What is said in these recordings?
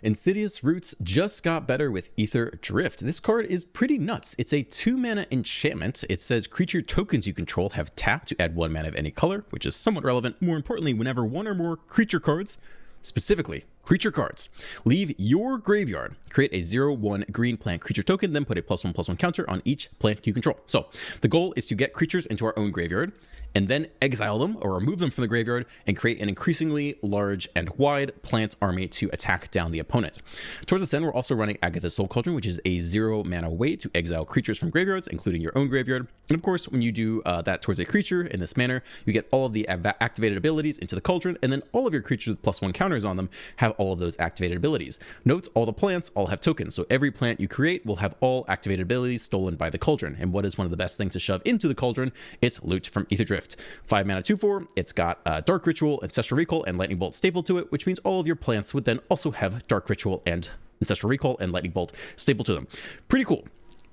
Insidious Roots just got better with Aetherdrift. This card is pretty nuts. It's a 2-mana enchantment. It says creature tokens you control have tap to add 1 mana of any color, which is somewhat relevant. More importantly, whenever one or more creature cards, specifically creature cards, leave your graveyard, create a 0/1 green plant creature token, then put a +1/+1 counter on each plant you control. So the goal is to get creatures into our own graveyard and then exile them or remove them from the graveyard and create an increasingly large and wide plant army to attack down the opponent. Towards this end, we're also running Agatha's Soul Cauldron, which is a 0-mana way to exile creatures from graveyards, including your own graveyard. And of course, when you do that towards a creature in this manner, you get all of the activated abilities into the cauldron, and then all of your creatures with +1 counters on them have all of those activated abilities. Note, all the plants all have tokens, so every plant you create will have all activated abilities stolen by the cauldron. And what is one of the best things to shove into the cauldron? It's loot from Aetherdrift. 5 mana 2/4, it's got Dark Ritual, Ancestral Recall, and Lightning Bolt stapled to it, which means all of your plants would then also have Dark Ritual and Ancestral Recall and Lightning Bolt stapled to them. Pretty cool.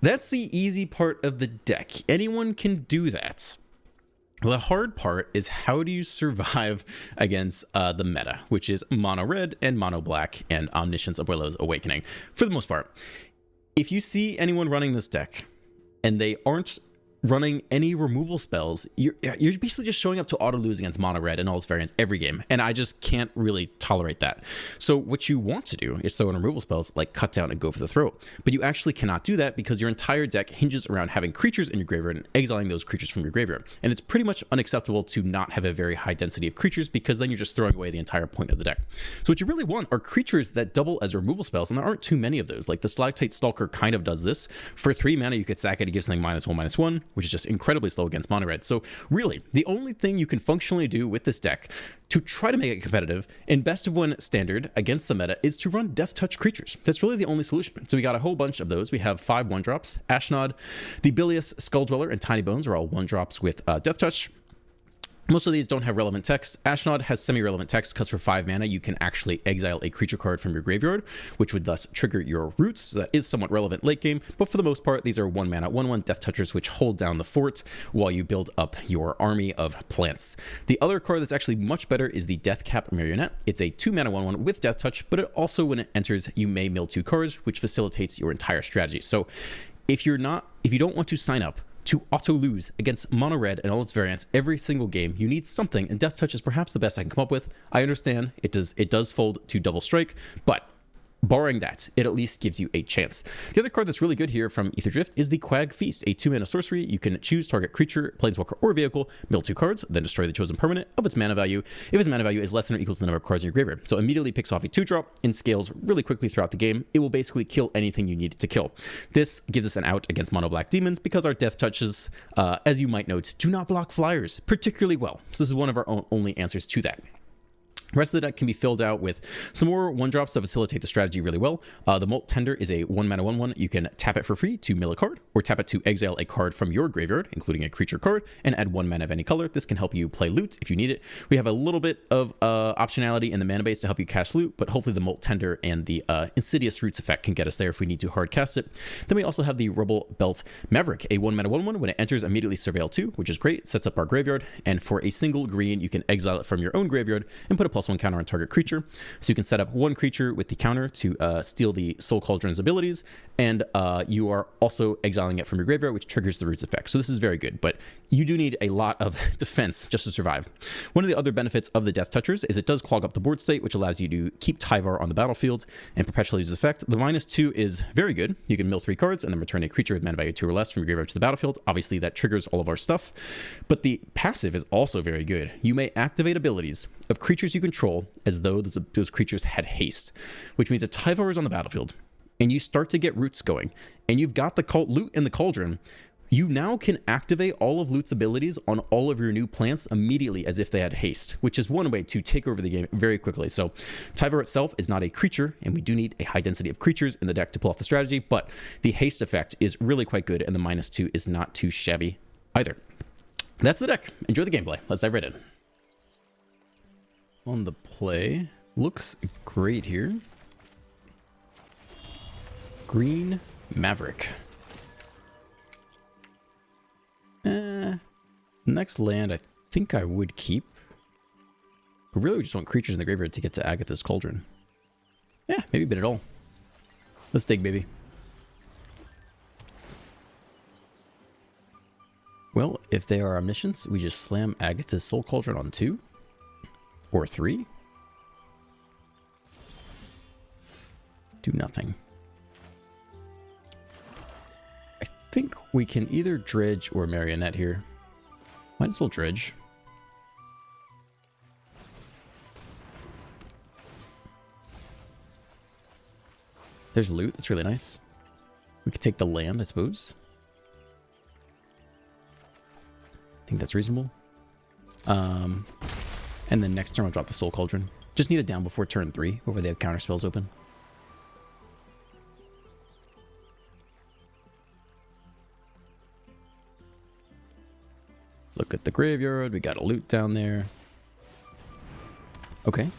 That's the easy part of the deck. Anyone can do that. The hard part is how do you survive against the meta, which is mono red and mono black and Omniscience of Willow's Awakening. For the most part, if you see anyone running this deck and they aren't running any removal spells, you're basically just showing up to auto lose against mono red and all its variants every game, and I just can't really tolerate that. So what you want to do is throw in removal spells like cut down and go for the throat, but you actually cannot do that because your entire deck hinges around having creatures in your graveyard and exiling those creatures from your graveyard, and it's pretty much unacceptable to not have a very high density of creatures because then you're just throwing away the entire point of the deck. So what you really want are creatures that double as removal spells, and there aren't too many of those. Like the Stalactite Stalker kind of does this. For 3 mana you could sack it, it gives something -1/-1, which is just incredibly slow against mono red. So really, the only thing you can functionally do with this deck to try to make it competitive in best of 1 standard against the meta is to run Death Touch creatures. That's really the only solution. So we got a whole bunch of those. We have 5 1-drops. Ashnod, the Bilious, Skull Dweller, and Tiny Bones are all 1-drops with Death Touch. Most of these don't have relevant text. Ashnod has semi-relevant text because for 5 mana you can actually exile a creature card from your graveyard, which would thus trigger your roots. So that is somewhat relevant late game, but for the most part these are 1 mana 1/1 Death Touchers which hold down the fort while you build up your army of plants. The other card that's actually much better is the Deathcap Marionette. It's a 2 mana 1/1 with Death Touch, but it also, when it enters, you may mill 2 cards, which facilitates your entire strategy. So if you don't want to sign up to auto lose against mono red and all its variants every single game, you need something, and Death Touch is perhaps the best I can come up with. I understand it does fold to double strike, but barring that, it at least gives you a chance. The other card that's really good here from Aetherdrift is the Quag Feast, a 2-mana sorcery. You can choose target creature, planeswalker, or vehicle, mill 2 cards, then destroy the chosen permanent of its mana value if its mana value is less than or equal to the number of cards in your graveyard. So immediately picks off a 2-drop and scales really quickly throughout the game. It will basically kill anything you need it to kill. This gives us an out against mono black demons because our Death Touches, as you might note, do not block flyers particularly well. So this is one of our only answers to that. The rest of the deck can be filled out with some more 1-drops that facilitate the strategy really well. The Molt Tender is a 1 mana 1/1. You can tap it for free to mill a card, or tap it to exile a card from your graveyard, including a creature card, and add 1 mana of any color. This can help you play loot if you need it. We have a little bit of optionality in the mana base to help you cast loot, but hopefully the Molt Tender and the Insidious Roots effect can get us there if we need to hard cast it. Then we also have the Rubble Belt Maverick, a 1 mana 1/1. When it enters, immediately Surveil 2, which is great. It sets up our graveyard, and for a single green, you can exile it from your own graveyard and put a +1 counter on target creature. So you can set up 1 creature with the counter to steal the Soul Cauldron's abilities, and you are also exiling it from your graveyard, which triggers the Roots effect. So this is very good, but you do need a lot of defense just to survive. One of the other benefits of the Death Touchers is it does clog up the board state, which allows you to keep Tyvar on the battlefield and perpetually use effect. The -2 is very good. You can mill 3 cards and then return a creature with mana value 2 or less from your graveyard to the battlefield. Obviously that triggers all of our stuff, but the passive is also very good. You may activate abilities of creatures you control as though those creatures had haste, which means that Tyvar is on the battlefield and you start to get roots going and you've got the loot in the cauldron. You now can activate all of Loot's abilities on all of your new plants immediately as if they had haste, which is one way to take over the game very quickly. So Tyvar itself is not a creature, and we do need a high density of creatures in the deck to pull off the strategy, but the haste effect is really quite good, and the -2 is not too shabby either. That's the deck. Enjoy the gameplay. Let's dive right in. On the play, looks great here. Green Maverick. Next land, I think I would keep. But really, we just want creatures in the graveyard to get to Agatha's Cauldron. Yeah, maybe bid it all. Let's dig, baby. Well, if they are omniscients, we just slam Agatha's Soul Cauldron on 2 or 3. Do nothing. I think we can either dredge or marionette here. Might as well dredge. There's loot. That's really nice. We could take the land, I suppose. I think that's reasonable. And then next turn we'll drop the Soul Cauldron. Just need it down before turn 3, where they have counter spells open. Look at the graveyard. We got a loot down there. Okay.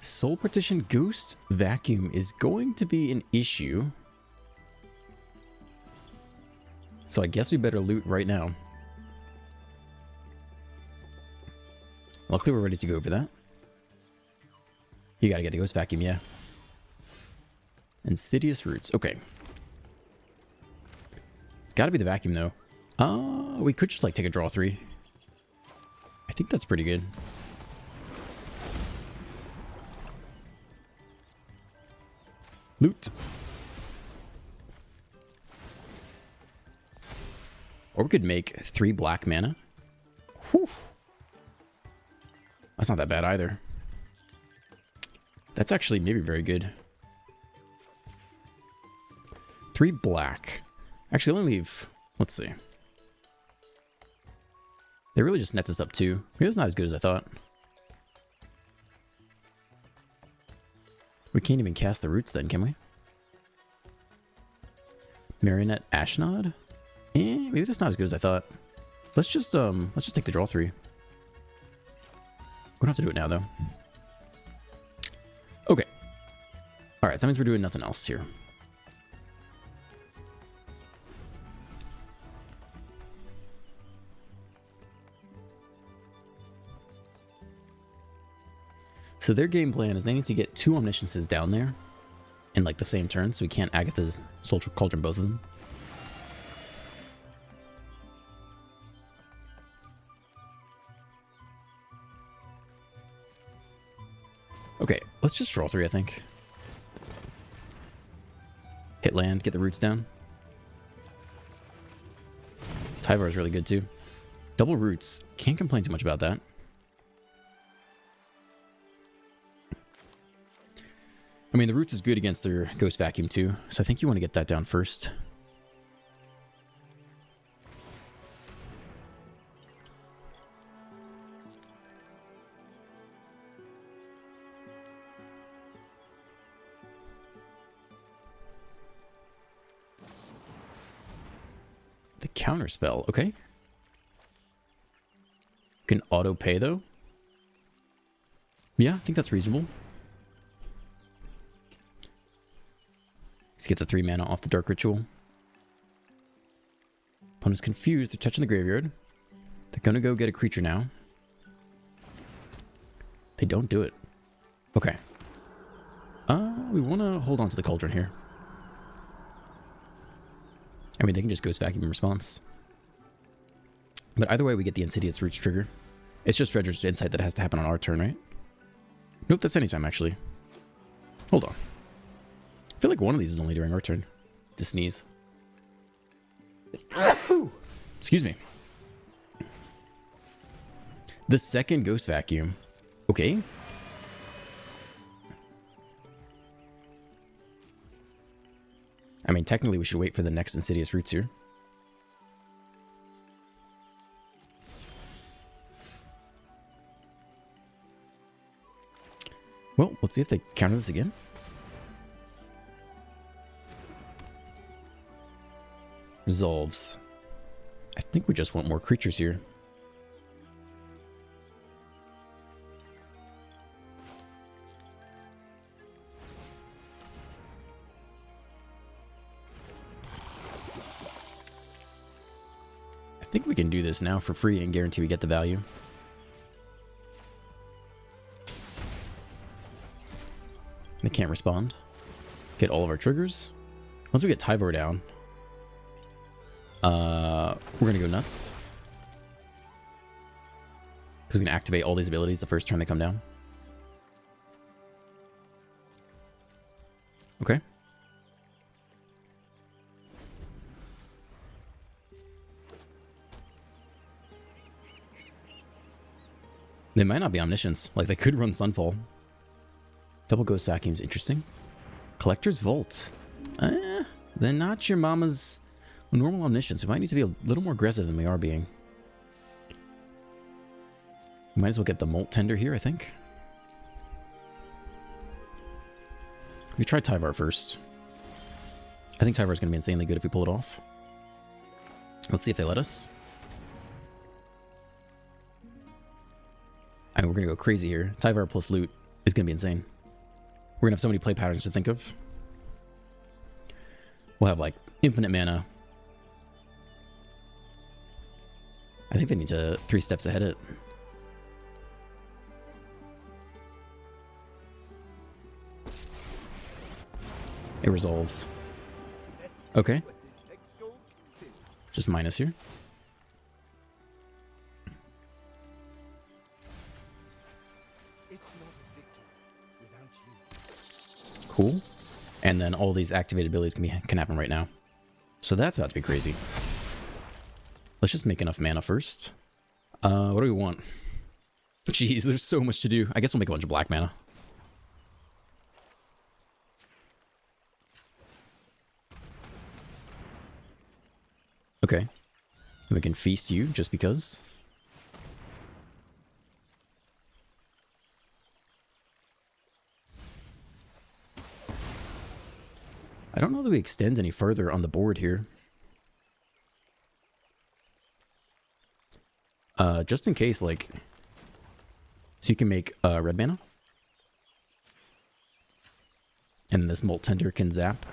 Soul Partition Ghost Vacuum is going to be an issue. So I guess we better loot right now. Luckily we're ready to go over that. You gotta get the Ghost Vacuum, yeah. Insidious Roots, okay. It's gotta be the Vacuum though. We could just like take a draw 3. I think that's pretty good. Loot. Or we could make 3 black mana. Whew. That's not that bad either. That's actually maybe very good. 3 black. Actually, let me leave. Let's see. They really just nets us up too. Maybe it's not as good as I thought. We can't even cast the roots then, can we? Marionette Ashnod? Maybe that's not as good as I thought. Let's just take the draw 3. We don't have to do it now though. Okay. Alright, so that means we're doing nothing else here. So their game plan is they need to get 2 Omnisciences down there in like the same turn, so we can't Agatha's Soul Cauldron both of them. Okay, let's just draw 3, I think. Hit land, get the roots down. Tyvar is really good too. Double roots, can't complain too much about that. I mean, the roots is good against their Ghost Vacuum too, so I think you want to get that down first. The counter spell, okay. You can auto pay though. Yeah, I think that's reasonable. Let's get the 3 mana off the Dark Ritual. Opponent's confused. They're touching the graveyard. They're going to go get a creature now. They don't do it. Okay. We want to hold on to the Cauldron here. I mean, they can just Ghost Vacuum in response. But either way, we get the Insidious Roots trigger. It's just Dredger's Insight that has to happen on our turn, right? Nope, that's anytime, actually. Hold on. I feel like one of these is only during our turn. To sneeze. Excuse me. The second Ghost Vacuum. Okay. I mean, technically we should wait for the next Insidious Roots here. Well, let's see if they counter this again. Resolves. I think we just want more creatures here. I think we can do this now for free and guarantee we get the value. They can't respond. Get all of our triggers. Once we get Tyvar down, we're gonna go nuts. Because we can activate all these abilities the first turn they come down. Okay. They might not be Omniscience. Like, they could run Sunfall. Double Ghost Vacuum's interesting. Collector's Vault. They're not your mama's normal Omniscience. We might need to be a little more aggressive than we are being. We might as well get the Molt Tender here, I think. We could try Tyvar first. I think Tyvar's going to be insanely good if we pull it off. Let's see if they let us. I mean, we're going to go crazy here. Tyvar plus loot is going to be insane. We're going to have so many play patterns to think of. We'll have, like, infinite mana. I think they need to 3 steps ahead it. It resolves. Okay. Just minus here. Cool. And then all these activated abilities can happen right now. So that's about to be crazy. Let's just make enough mana first. What do we want? Jeez, there's so much to do. I guess we'll make a bunch of black mana. Okay. We can feast you just because. I don't know that we extend any further on the board here. Just in case, like... So you can make red mana. And this Molt Tender can zap.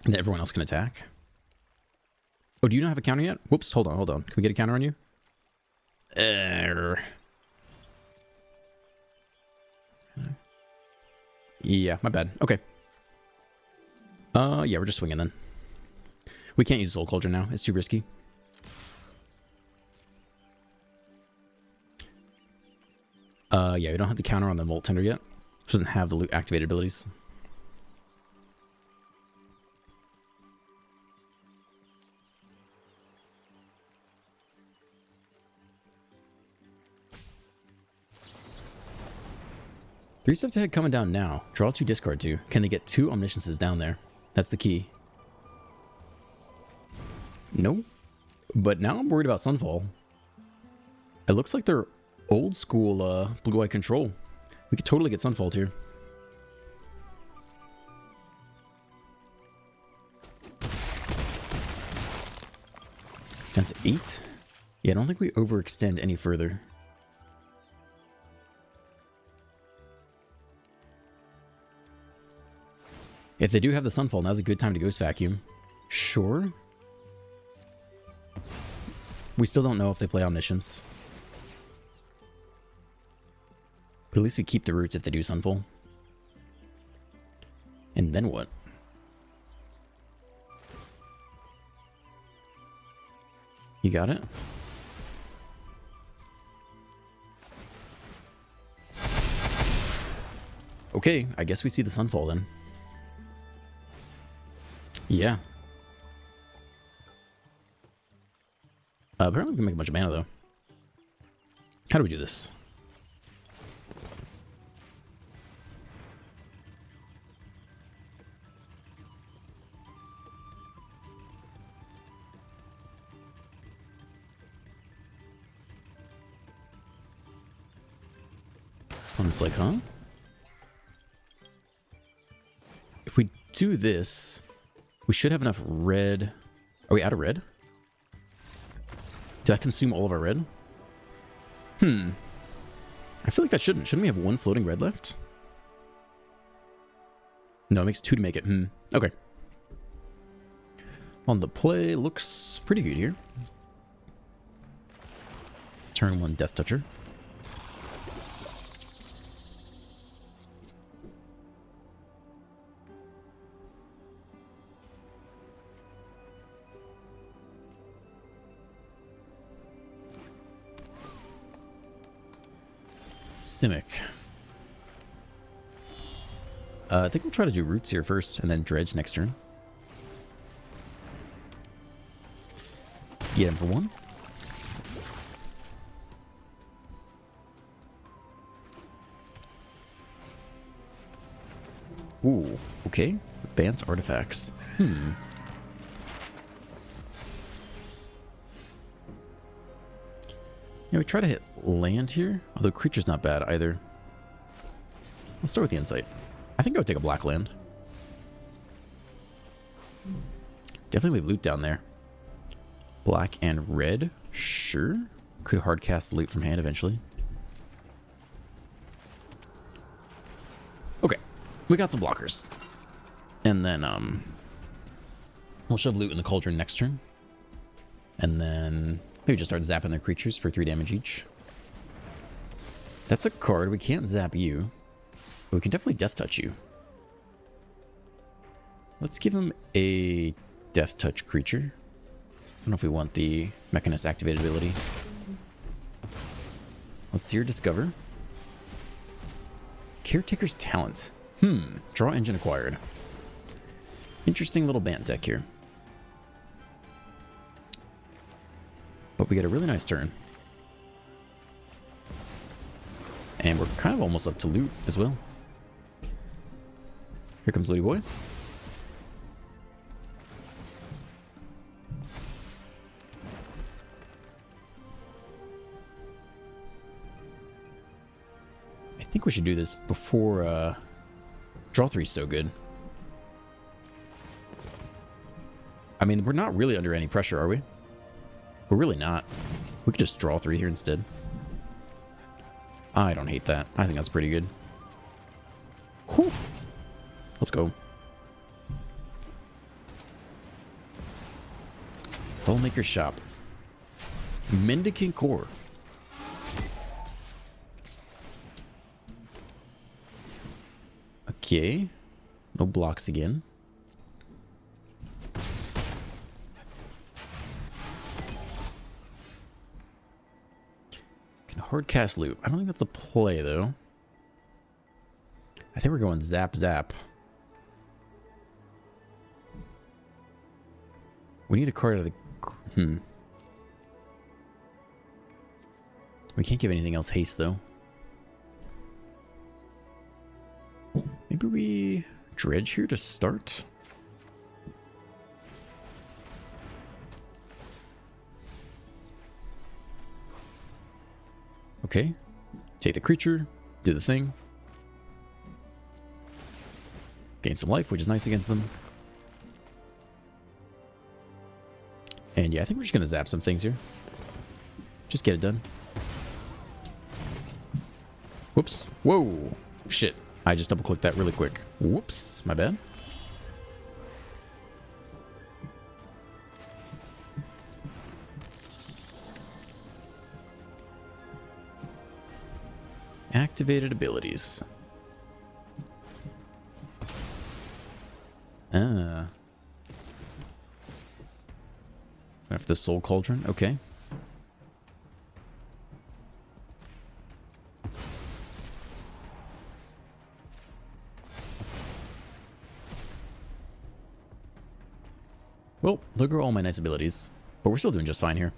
And then everyone else can attack. Oh, do you not have a counter yet? Whoops, hold on. Can we get a counter on you? Yeah, my bad. Okay. Yeah, we're just swinging then. We can't use Soul Cauldron now. It's too risky. Yeah, we don't have the counter on the Molt Tender yet. This doesn't have the loot activated abilities. Three steps ahead coming down now. Draw 2, discard 2. Can they get 2 Omnisciences down there? That's the key. No. But now I'm worried about Sunfall. It looks like they're old school blue-eye control. We could totally get Sunfall here. Down to 8. Yeah, I don't think we overextend any further. If they do have the Sunfall, now's a good time to Ghost Vacuum. Sure. We still don't know if they play Omniscience. But at least we keep the roots if they do Sunfall. And then what? You got it? Okay, I guess we see the Sunfall then. Yeah. Apparently we can make a bunch of mana though. How do we do this? It's like, huh? If we do this, we should have enough red. Are we out of red? Did that consume all of our red? I feel like that shouldn't. Shouldn't we have 1 floating red left? No, it makes 2 to make it. Okay. On the play, looks pretty good here. Turn 1 Death Toucher. Simic. I think we'll try to do Roots here first, and then Dredge next turn. Get him for 1. Ooh, okay. Bans artifacts. Yeah, we try to hit land here, although creature's not bad either. Let's start with the insight. I think I would take a black land. Definitely leave loot down there. Black and red, sure. Could hard cast loot from hand eventually. Okay, we got some blockers. And then we'll shove loot in the cauldron next turn. And then maybe just start zapping their creatures for 3 damage each. That's a card. We can't zap you, but we can definitely death touch you. Let's give him a death touch creature. I don't know if we want the Mechanist activated ability. Let's see your discover. Caretaker's Talent. Draw engine acquired. Interesting little Bant deck here. But we get a really nice turn. And we're kind of almost up to loot as well. Here comes Looty Boy. I think we should do this before draw 3 is so good. I mean, we're not really under any pressure, are we? We're really not. We could just draw 3 here instead. I don't hate that. I think that's pretty good. Whew. Let's go. Bowlmaker's Shop. Mendicant Core. Okay. No blocks again. Can hard cast loot. I don't think that's the play though. I think we're going zap zap. We need a card out of the... We can't give anything else haste though. Maybe we dredge here to start. Okay. Take the creature, do the thing. Gain some life, which is nice against them. And yeah, I think we're just going to zap some things here. Just get it done. Whoops. Whoa. Shit. I just double-clicked that really quick. Whoops. My bad. Activated abilities. After the Soul Cauldron. Okay. Well, look at all my nice abilities. But we're still doing just fine here.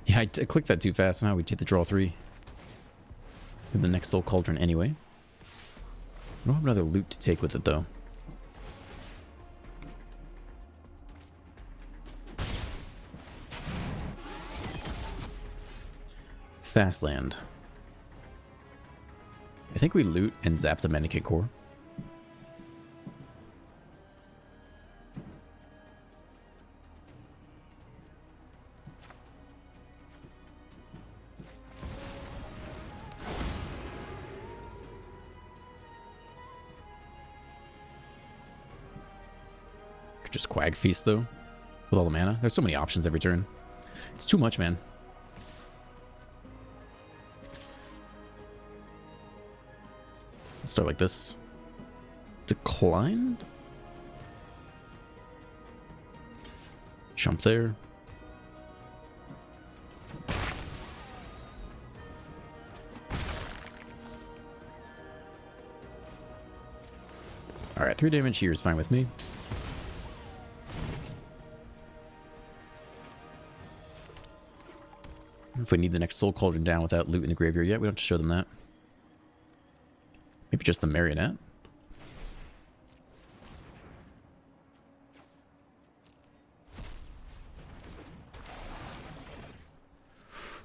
Yeah, I clicked that too fast. Somehow we take the draw 3. With the next Soul Cauldron anyway. I don't have another loot to take with it though. Fast land. I think we loot and zap the Mendicant Core. Just Quag Feast though, with all the mana. There's so many options every turn. It's too much, man. Let's start like this. Decline? Jump there. Alright, 3 damage here is fine with me. If we need the next Soul Cauldron down without loot in the graveyard yet, we don't have to show them that. Maybe just the Marionette.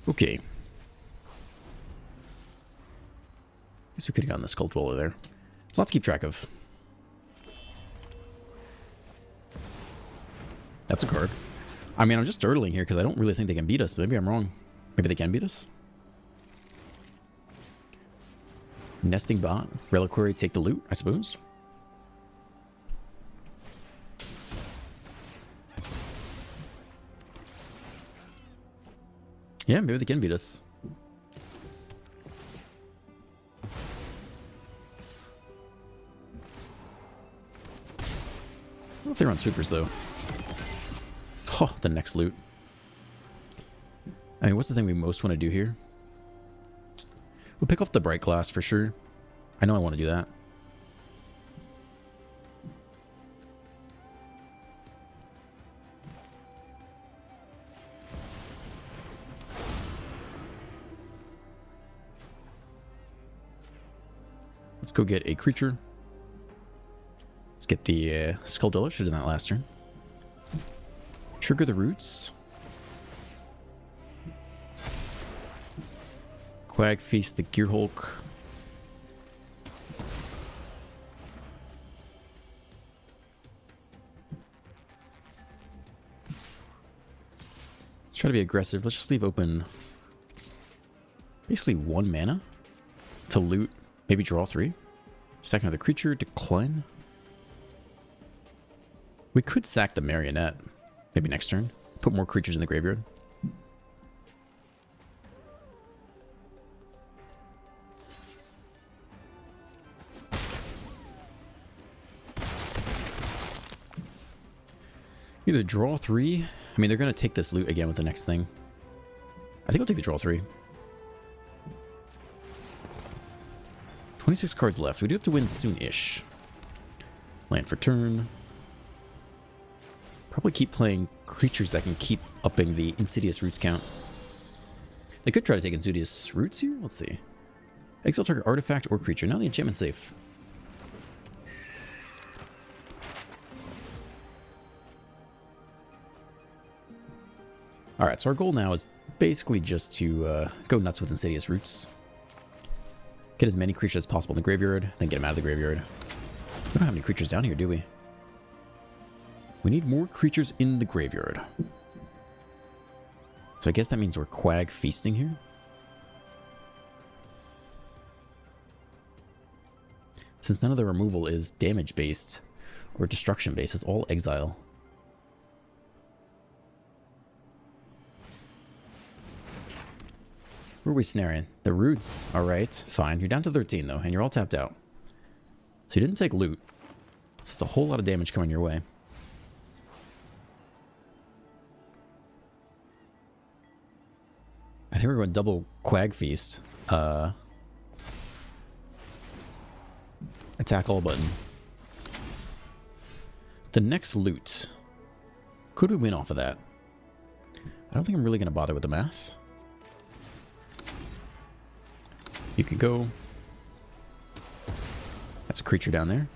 Okay. Guess we could have gotten the Skull Dweller there. There's lots to keep track of. That's a card. I mean, I'm just dirtling here because I don't really think they can beat us, but maybe I'm wrong. Maybe they can beat us? Nesting Bot, Reliquary, take the loot, I suppose. Yeah, maybe they can beat us. I don't know if they're on sweepers, though. Oh, the next loot. I mean, what's the thing we most want to do here? We'll pick off the Bright Glass for sure. I know I want to do that. Let's go get a creature. Let's get the Skull Dweller. Should have done that last turn. Trigger the roots. Quag Feast the Gearhulk. Let's try to be aggressive. Let's just leave open basically 1 mana to loot. Maybe draw 3. Sack another creature. Decline. We could sack the Marionette. Maybe next turn. Put more creatures in the graveyard. Either draw 3. I mean, they're going to take this loot again with the next thing. I think I'll take the draw 3. 26 cards left. We do have to win soon-ish. Land for turn. Probably keep playing creatures that can keep upping the Insidious Roots count. They could try to take Insidious Roots here. Let's see. Exile target artifact or creature. Now the enchantment's safe. Alright, so our goal now is basically just to go nuts with Insidious Roots. Get as many creatures as possible in the graveyard, then get them out of the graveyard. We don't have any creatures down here, do we? We need more creatures in the graveyard. So I guess that means we're Quag Feasting here. Since none of the removal is damage-based or destruction-based, it's all exile. Where are we snaring? The roots. Alright, fine. You're down to 13, though, and you're all tapped out. So you didn't take loot. So it's a whole lot of damage coming your way. I think we're going double Quag Feast. Attack all button. The next loot. Could we win off of that? I don't think I'm really going to bother with the math. You could go. That's a creature down there.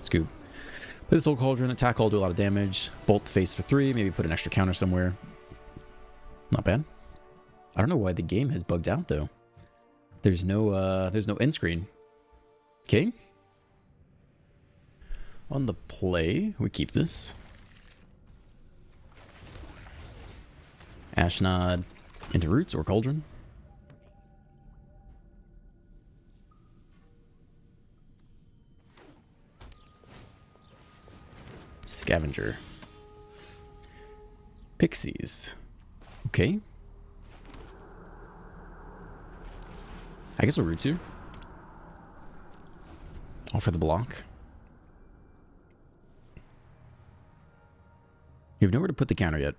Scoop. Put this old cauldron, attack all, do a lot of damage. Bolt face for 3, maybe put an extra counter somewhere. Not bad. I don't know why the game has bugged out though. There's no end screen. Okay. On the play, we keep this. Ashnod into roots or cauldron. Scavenger. Pixies. Okay. I guess we'll roots here. All for the block. We have nowhere to put the counter yet.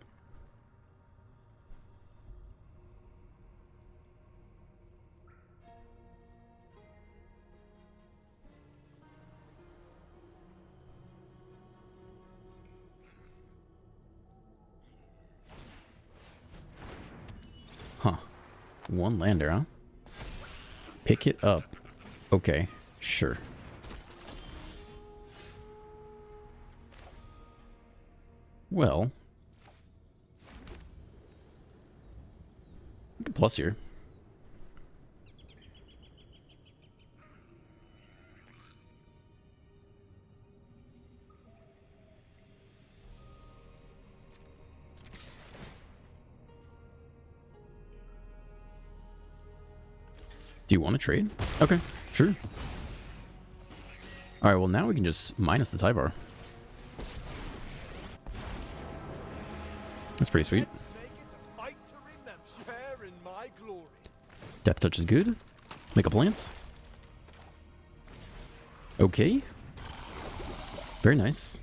Huh. One lander, huh? Pick it up. Okay, sure. Well, look at plus here. Do you want to trade? Okay, sure. All right, well now we can just minus the Tyvar. That's pretty sweet. Death Touch is good. Make up Lance. Okay. Very nice.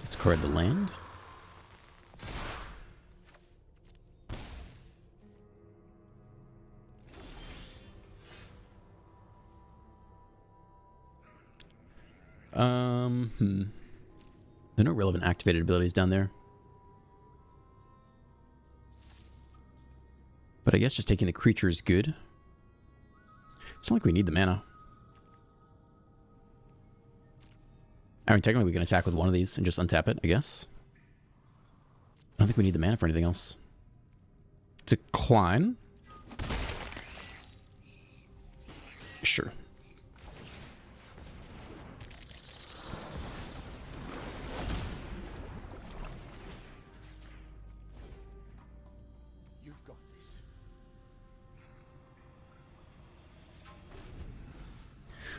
Discard the land. There are no relevant activated abilities down there. But I guess just taking the creature is good. It's not like we need the mana. I mean, technically we can attack with one of these and just untap it, I guess. I don't think we need the mana for anything else. Decline. Sure. You've got this.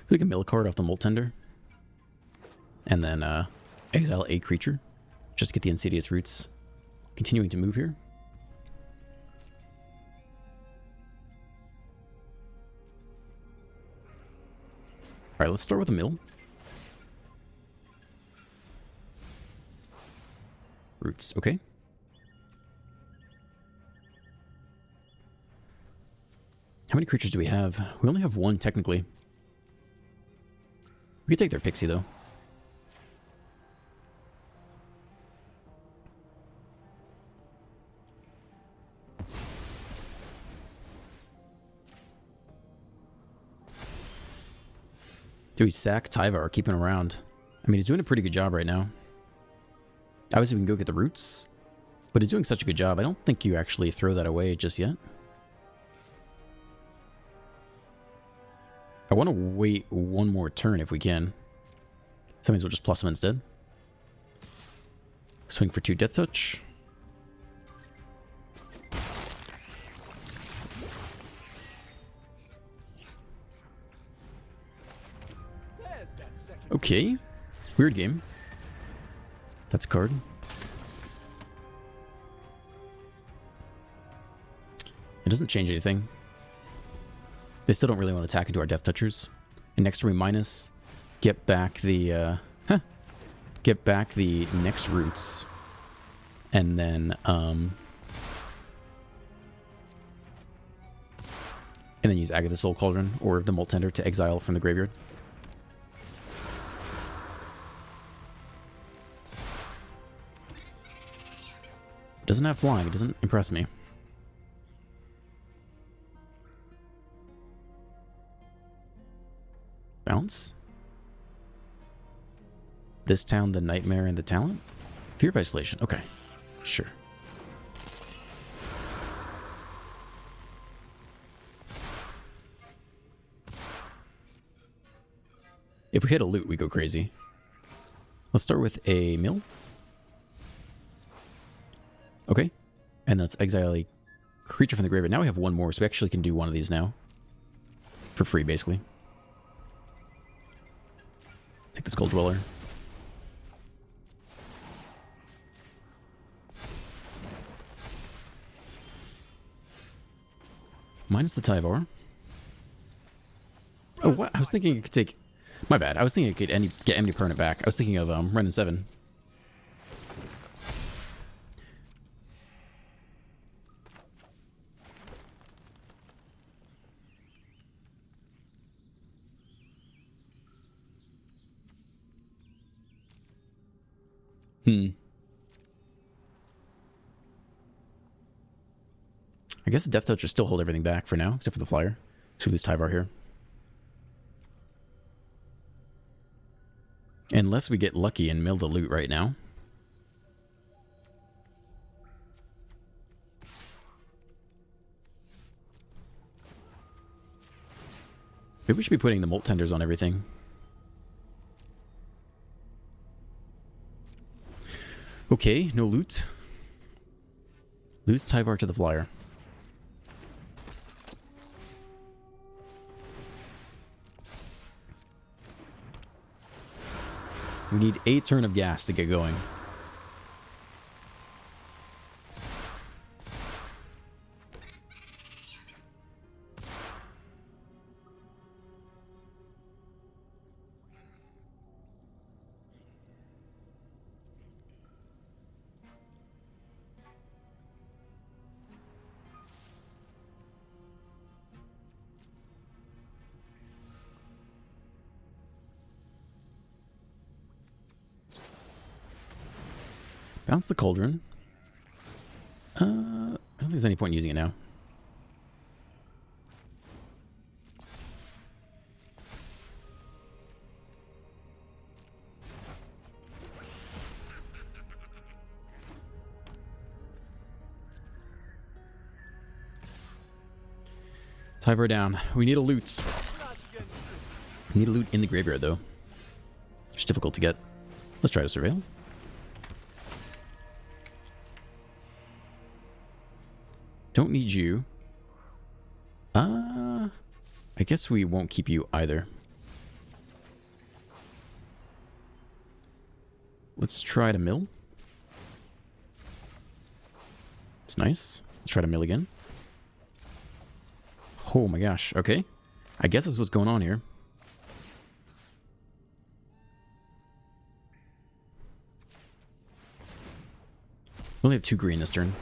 We can mill a card off the Molt Tender. And then exile a creature. Just to get the Insidious Roots. Continuing to move here. Alright, let's start with a mill. Roots, okay. How many creatures do we have? We only have one, technically. We could take their Pixie, though. Do we sack Tyvar, keep him around? I mean, he's doing a pretty good job right now. Obviously, we can go get the roots. But he's doing such a good job, I don't think you actually throw that away just yet. I want to wait one more turn if we can. So that means we'll just plus him instead. Swing for 2 Death Touch. Okay. Weird game. That's a card. It doesn't change anything. They still don't really want to attack into our Death Touchers. And next turn we minus, get back the get back the next roots. And then use Agatha's Soul Cauldron or the Molt Tender to exile from the graveyard. Doesn't have flying, it doesn't impress me. Bounce. This town, the Nightmare, and the Talent? Fear of Isolation, okay. Sure. If we hit a loot, we go crazy. Let's start with a mill. Okay. And let's exile a creature from the graveyard. Now we have one more, so we actually can do one of these now. For free, basically. Take the Skull Dweller. Minus the Tyvar. Oh, what? I was thinking it could take... My bad. I was thinking it could get any permanent back. I was thinking of Ren and 7. I guess the Death Touch will still hold everything back for now, except for the Flyer. So we lose Tyvar here. Unless we get lucky and mill the loot right now. Maybe we should be putting the Molt Tenders on everything. Okay, no loot. Lose Tyvar to the Flyer. We need a turn of gas to get going. Bounce the Cauldron. I don't think there's any point in using it now. Tyvar down. We need a loot. We need a loot in the graveyard, though. It's difficult to get. Let's try to surveil. Don't need you. I guess we won't keep you either. Let's try to mill. It's nice. Let's try to mill again. Oh my gosh. Okay. I guess that's what's going on here. We only have 2 green this turn.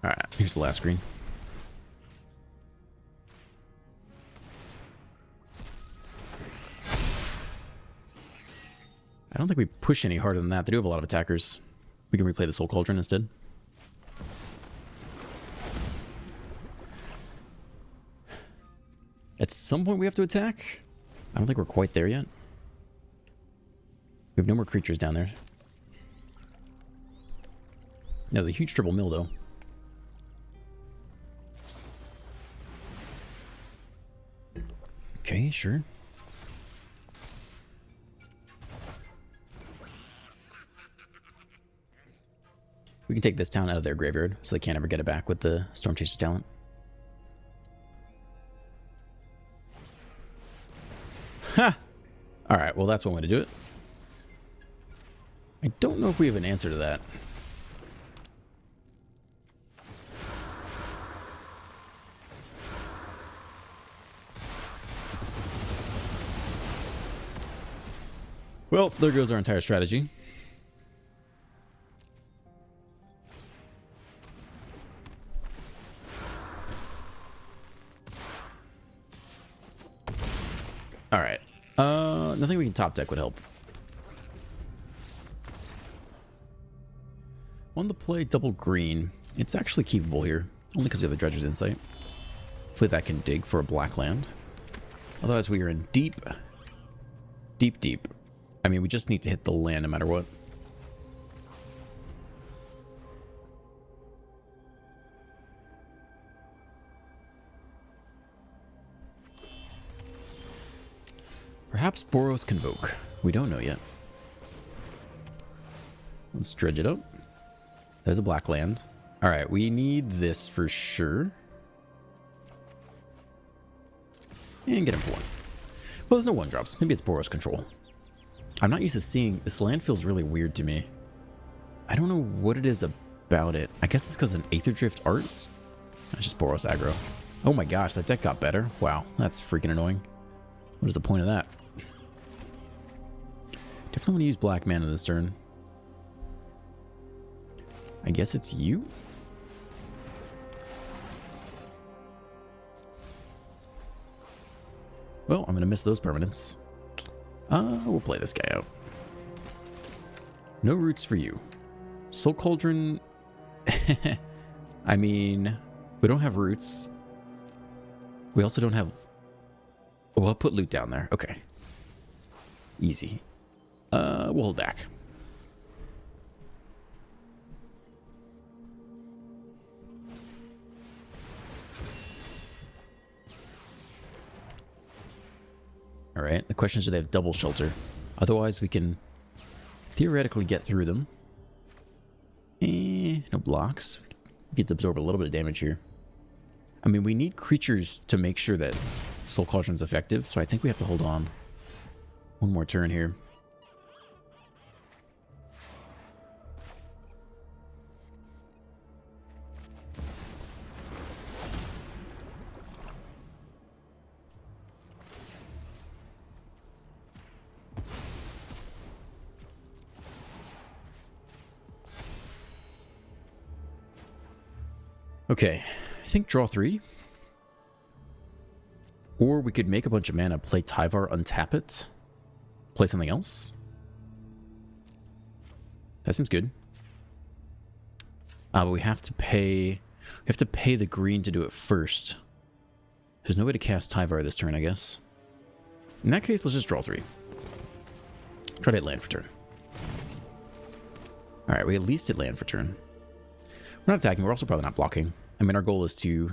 Alright, here's the last screen. I don't think we push any harder than that. They do have a lot of attackers. We can replay the Soul Cauldron instead. At some point we have to attack. I don't think we're quite there yet. We have no more creatures down there. That was a huge triple mill, though. Okay, sure. We can take this town out of their graveyard, so they can't ever get it back with the Storm Chaser's talent. Ha! Alright, well that's one way to do it. I don't know if we have an answer to that. Well, there goes our entire strategy. Alright. Nothing we can top deck would help. Want to play double green. It's actually keepable here. Only because we have the Dredger's Insight. Hopefully that can dig for a black land. Otherwise we are in deep. Deep. I mean, we just need to hit the land no matter what. Perhaps Boros Convoke. We don't know yet. Let's dredge it up. There's a black land. Alright, we need this for sure. And get him for 1. Well, there's no one drops. Maybe it's Boros control. I'm not used to seeing... This land feels really weird to me. I don't know what it is about it. I guess it's because of an Aetherdrift art. That's just Boros aggro. Oh my gosh, that deck got better. Wow, that's freaking annoying. What is the point of that? Definitely want to use black mana this turn. I guess it's you? Well, I'm going to miss those permanents. We'll play this guy out. No roots for you. Soul Cauldron... I mean, we don't have roots. We also don't have... Well, I'll put loot down there. Okay. Easy. We'll hold back. Alright, the question is, do they have double shelter? Otherwise, we can theoretically get through them. No blocks. We get to absorb a little bit of damage here. I mean, we need creatures to make sure that Soul Cauldron's effective, so I think we have to hold on one more turn here. Okay, I think draw 3. Or we could make a bunch of mana, play Tyvar, untap it, play something else. That seems good. But we have to pay the green to do it first. There's no way to cast Tyvar this turn, I guess. In that case, let's just draw 3. Try to hit land for turn. Alright, we at least hit land for turn. We're not attacking, we're also probably not blocking. I mean, our goal is to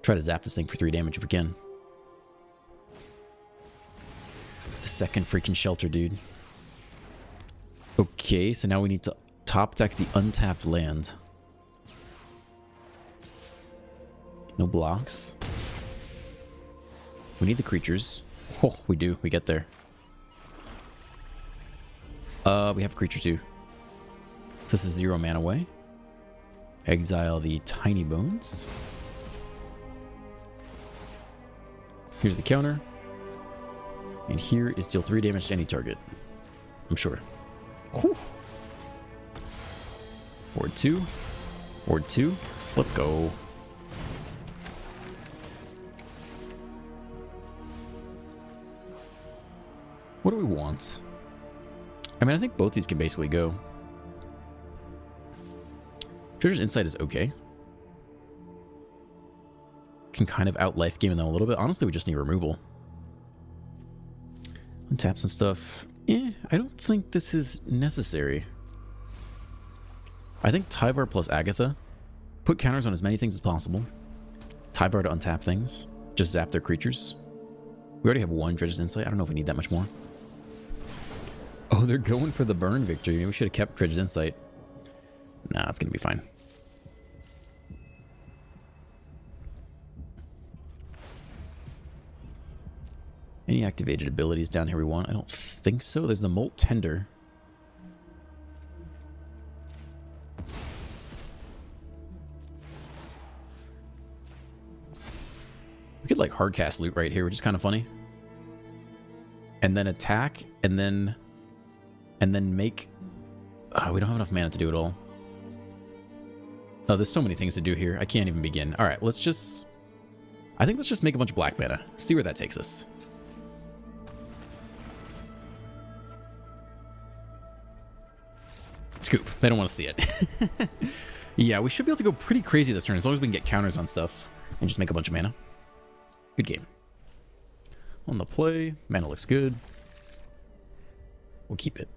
try to zap this thing for 3 damage if we can. The second freaking shelter, dude. Okay, so now we need to top deck the untapped land. No blocks. We need the creatures. Oh, we do. We get there. We have a creature too. This is 0 mana away. Exile the tiny bones. Here's the counter. And here is deal 3 damage to any target. I'm sure. Whew. Ward 2. Ward 2. Let's go. What do we want? I mean, I think both these can basically go. Treasure's Insight is okay. Can kind of out-life game them a little bit. Honestly, we just need removal. Untap some stuff. I don't think this is necessary. I think Tyvar plus Agatha. Put counters on as many things as possible. Tyvar to untap things. Just zap their creatures. We already have 1 Dredge's Insight. I don't know if we need that much more. Oh, they're going for the burn victory. Maybe we should have kept Dredge's Insight. Nah, it's going to be fine. Any activated abilities down here we want? I don't think so. There's the Molt Tender. We could like hardcast loot right here, which is kind of funny. And then attack, and then make... we don't have enough mana to do it all. Oh, there's so many things to do here. I can't even begin. All right, let's just... I think let's just make a bunch of black mana. See where that takes us. Scoop. They don't want to see it. Yeah, we should be able to go pretty crazy this turn as long as we can get counters on stuff and just make a bunch of mana. Good game. On the play, mana looks good. We'll keep it.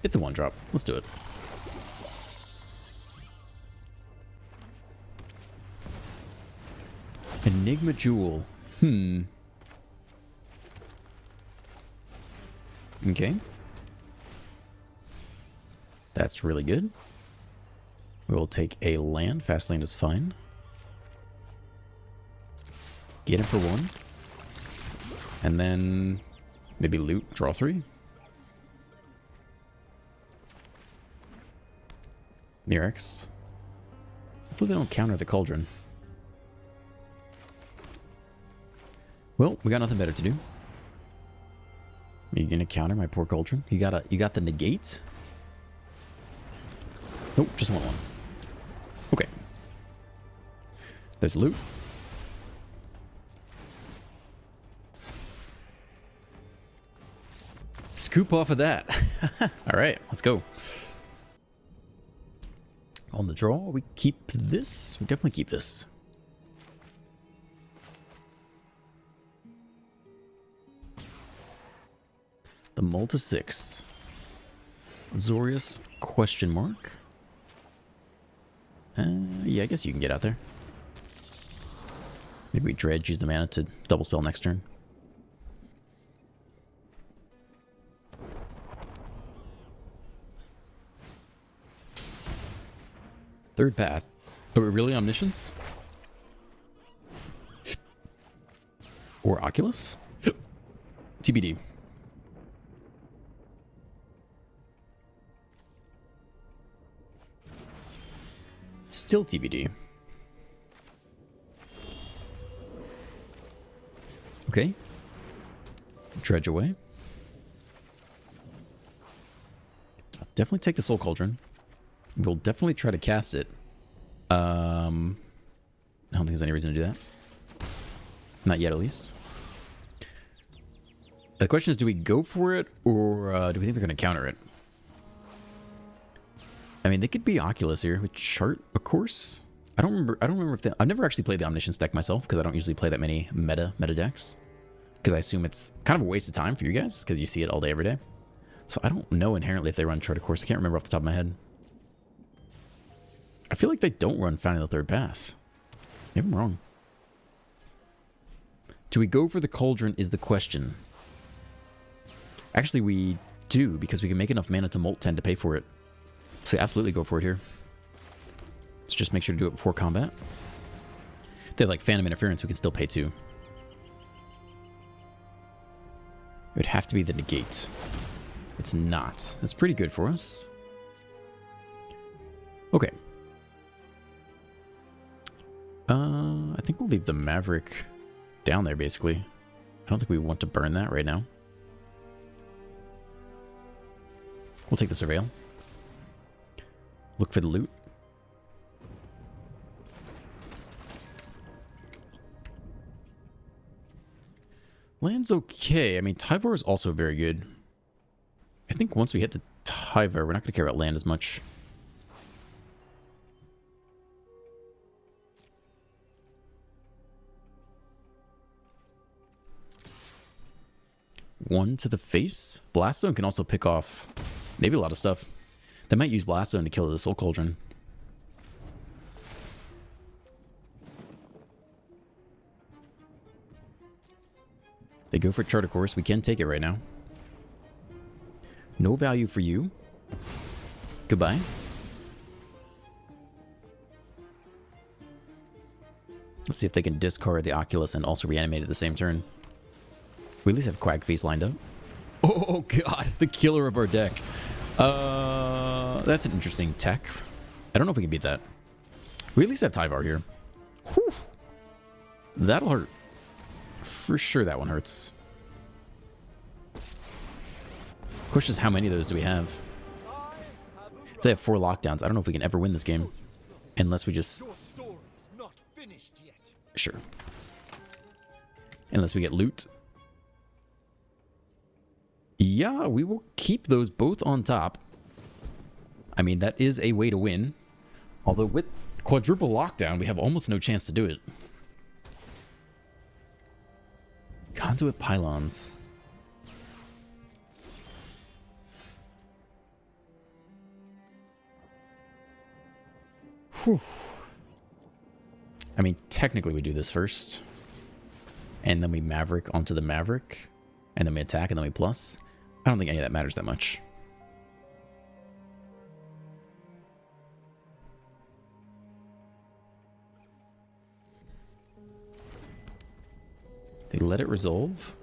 It's a 1-drop. Let's do it. Enigma Jewel. Okay. That's really good. We will take a land. Fast land is fine. Get him for 1. And then maybe loot, draw 3. Mirrex. Hopefully they don't counter the Cauldron. Well, we got nothing better to do. Are you gonna counter my poor Cauldron? You got the negate? Nope, just want 1. Okay. There's loot. Scoop off of that. Alright, let's go. On the draw, we keep this. We definitely keep this. The Malta 6. Zorius, question mark. Yeah, I guess you can get out there. Maybe we dredge, use the mana to double spell next turn. Third path. Are we really Omniscience? Or Oculus? TBD. Still TBD. Okay. Dredge away. I'll definitely take the Soul Cauldron. We'll definitely try to cast it. I don't think there's any reason to do that. Not yet, at least. The question is, do we go for it, or do we think they're going to counter it? I mean, they could be Oculus here with Chart, of course. I don't remember if I've never actually played the Omniscience deck myself, because I don't usually play that many meta decks. Because I assume it's kind of a waste of time for you guys, because you see it all day, every day. So I don't know inherently if they run Chart, of course. I can't remember off the top of my head. I feel like they don't run Founding the Third Path. Maybe I'm wrong. Do we go for the Cauldron is the question. Actually, we do, because we can make enough mana to Molt 10 to pay for it. So absolutely go for it here. Let's just make sure to do it before combat. If they have like Phantom Interference, we can still pay 2. It would have to be the negate. It's not. That's pretty good for us. Okay. I think we'll leave the Maverick down there, basically. I don't think we want to burn that right now. We'll take the Surveil. Look for the loot. Land's okay. I mean, Tyvar is also very good. I think once we hit the Tyvar, we're not going to care about land as much. One to the face. Blast Zone can also pick off maybe a lot of stuff. They might use Blast Zone to kill the Soul Cauldron. They go for Chart, of course. We can take it right now. No value for you. Goodbye. Let's see if they can discard the Oculus and also reanimate at the same turn. We at least have Quagface lined up. Oh god, the killer of our deck. That's an interesting tech. I don't know if we can beat that. We at least have Tyvar here. Whew. That'll hurt. For sure that one hurts. Question is, how many of those do we have? If they have 4 lockdowns, I don't know if we can ever win this game. Unless we just... Sure. Unless we get loot. Yeah, we will keep those both on top. I mean, that is a way to win. Although with quadruple lockdown, we have almost no chance to do it. Conduit pylons. Whew. I mean, technically we do this first. And then we Maverick onto the Maverick. And then we attack and then we plus. I don't think any of that matters that much. They let it resolve.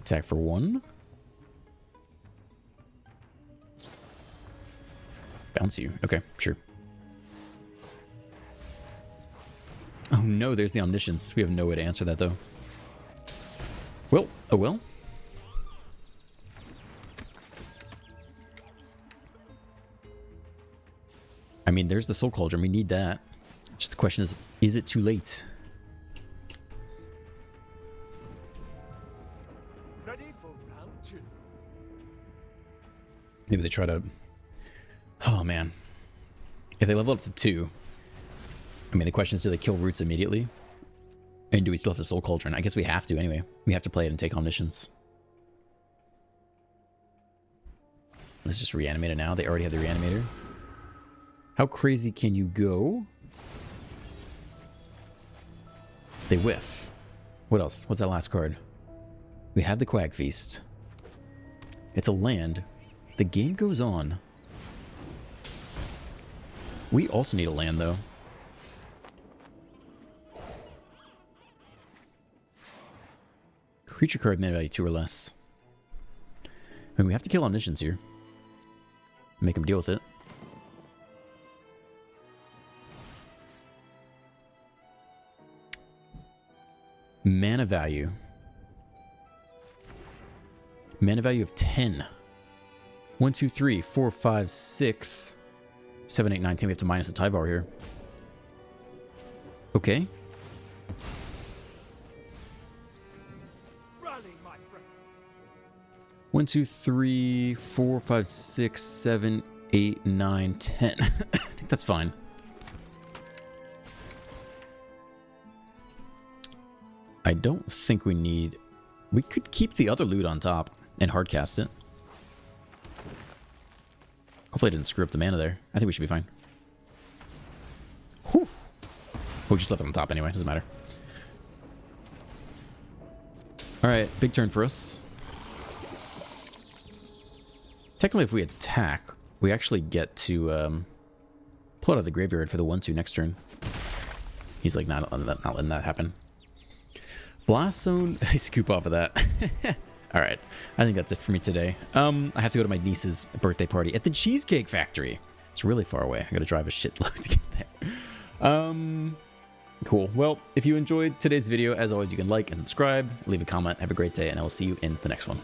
Attack for 1. Bounce you. Okay, sure. Oh no, there's the Omniscience. We have no way to answer that though. Well, oh well. I mean, there's the Soul Cauldron. We need that. Just the question is it too late? Ready for round 2. Maybe they try to... Oh, man. If they level up to 2... I mean, the question is, do they kill Roots immediately? And do we still have the Soul Cauldron? I guess we have to anyway. We have to play it and take Omniscience. Let's just reanimate it now. They already have the Reanimator. How crazy can you go? They whiff. What else? What's that last card? We have the Quag Feast. It's a land. The game goes on. We also need a land, though. Creature card mana value 2 or less. I mean, we have to kill Omniscience here. Make him deal with it. Mana value. Mana value of 10. 1, 2, 3, 4, 5, 6, 7, 8, 9, 10. We have to minus the Tyvar here. Okay. Rally, my friend. 1, 2, 3, 4, 5, 6, 7, 8, 9, 10. I think that's fine. I don't think we need... We could keep the other loot on top and hardcast it. Hopefully I didn't screw up the mana there. I think we should be fine. Whew. We just left it on top anyway. Doesn't matter. Alright, big turn for us. Technically, if we attack, we actually get to pull it out of the graveyard for the 1-2 next turn. He's like, not letting that happen. Blast Zone, I scoop off of that. Alright, I think that's it for me today. I have to go to my niece's birthday party at the Cheesecake Factory. It's really far away. I gotta drive a shitload to get there. Cool. Well, if you enjoyed today's video, as always, you can like and subscribe, leave a comment. Have a great day, and I will see you in the next one.